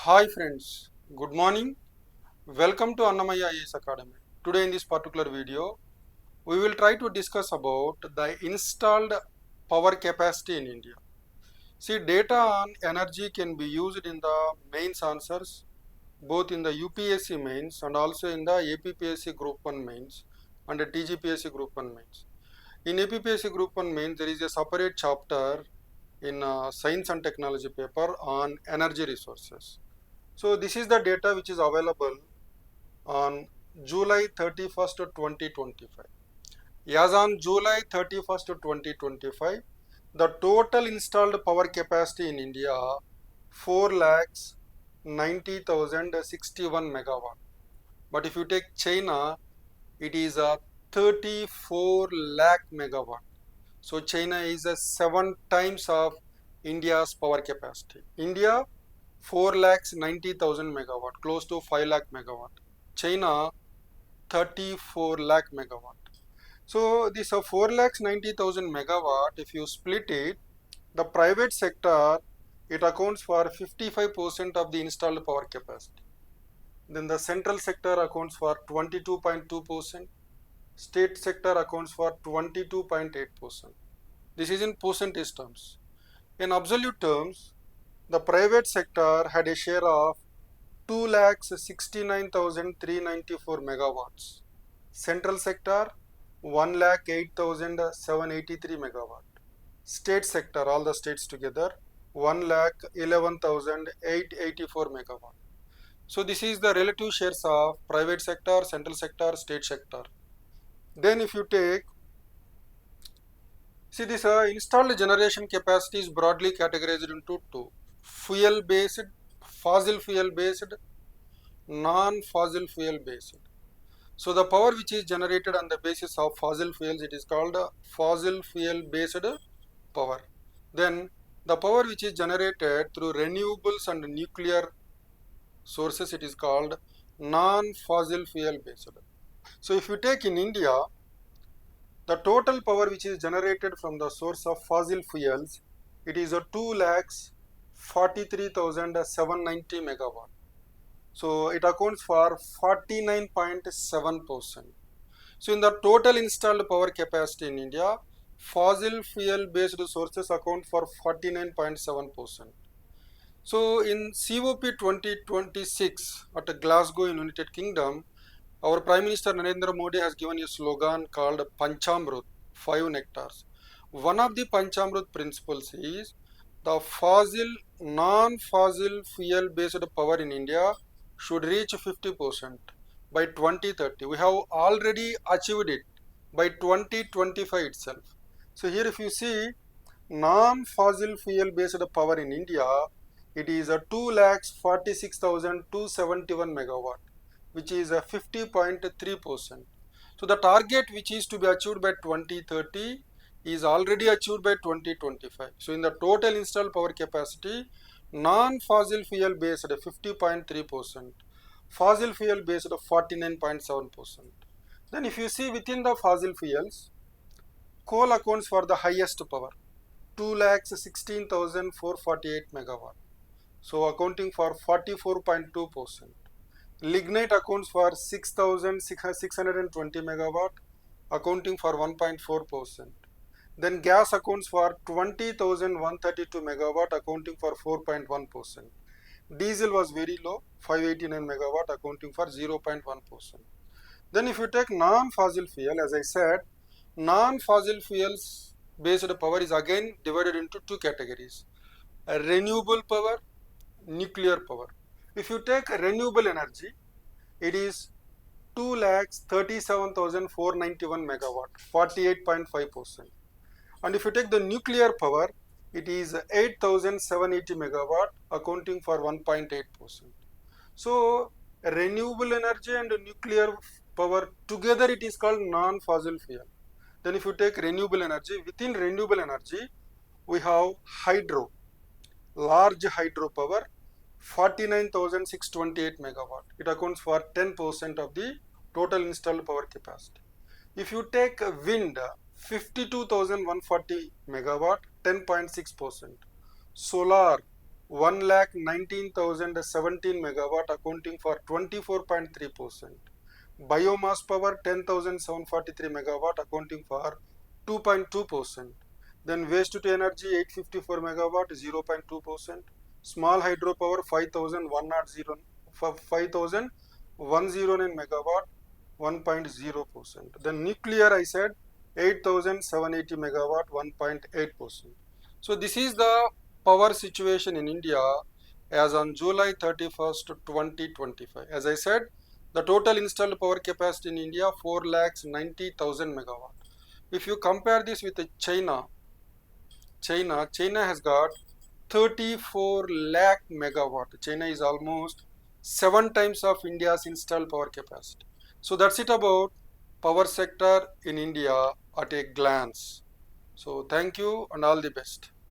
Hi friends, good morning. Welcome to Annamaya IAS Academy. Today in this particular video, we will try to discuss about the installed power capacity in India. See, data on energy can be used in the mains answers, both in the UPSC mains and also in the APPSC Group 1 mains and the TGPSC Group 1 mains. In APPSC Group 1 mains, there is a separate chapter in Science and Technology paper on energy resources. So this is the data which is available on July 31st, 2025. As on July 31st, 2025, the total installed power capacity in India 4 lakhs 90,061 megawatt. But if you take China, it is a 34 lakh megawatt. So China is a 7 times of India's power capacity. India 4 lakhs 90,000 megawatt, close to 5 lakh megawatt. China 34 lakh megawatt. So this 4 lakhs 90,000 megawatt, if you split it, the private sector, it accounts for 55% of the installed power capacity. Then the central sector accounts for 22.2%. State sector accounts for 22.8%. This is in percentage terms. In absolute terms, the private sector had a share of 2,69,394 megawatts. Central sector 1,08,783 megawatt. State sector, all the states together, 1,11,884 megawatt. So this is the relative shares of private sector, central sector, state sector. Then if you take, see this installed generation capacity is broadly categorized into two: fuel based, fossil fuel based, non-fossil fuel based. So the power which is generated on the basis of fossil fuels, it is called fossil fuel based power. Then the power which is generated through renewables and nuclear sources, it is called non-fossil fuel based. So if you take in India, the total power which is generated from the source of fossil fuels, it is a 2 lakhs 43,790 megawatt. So it accounts for 49.7%. So in the total installed power capacity in India, fossil fuel based sources account for 49.7%. So in COP 2026 at Glasgow in United Kingdom, our Prime Minister Narendra Modi has given a slogan called Panchamrut, 5 nectars. One of the Panchamrut principles is the non-fossil fuel based power in India should reach 50% by 2030. We have already achieved it by 2025 itself. So here if you see non-fossil fuel based power in India, it is a 2 lakhs 46,271 megawatt, which is a 50.3%. So the target which is to be achieved by 2030 is already achieved by 2025. So in the total installed power capacity, non-fossil fuel based 50.3%, fossil fuel based 49.7%. Then if you see within the fossil fuels, coal accounts for the highest power, 2 lakhs 16,448 megawatt. So accounting for 44.2%. Lignite accounts for 6,620 megawatt, accounting for 1.4%. Then gas accounts for 20,132 megawatt, accounting for 4.1%. Diesel was very low, 589 megawatt, accounting for 0.1%. Then if you take non-fossil fuel, as I said, non-fossil fuels based power is again divided into two categories: renewable power, nuclear power. If you take renewable energy, it is 2 lakhs 37,491 megawatt, 48.5%. And if you take the nuclear power, it is 8,780 megawatt, accounting for 1.8%. So renewable energy and nuclear power together, it is called non-fossil fuel. Then if you take renewable energy, within renewable energy, we have hydro, large hydro power, 49,628 megawatt. It accounts for 10% of the total installed power capacity. If you take wind, 52,140 megawatt, 10.6%. Solar, 1,19,017 megawatt accounting for 24.3%. Biomass power 10,743 megawatt accounting for 2.2%. Then waste to energy 854 megawatt 0.2%. Small hydropower 5,109 megawatt 1.0%. Then nuclear I said 8,780 megawatt 1.8%. So this is the power situation in India as on July 31st, 2025. As I said, the total installed power capacity in India 4,90,000 megawatt. If you compare this with China has got 34 lakh megawatt. China is almost 7 times of India's installed power capacity. So that's it about power sector in India at a glance. So thank you and all the best.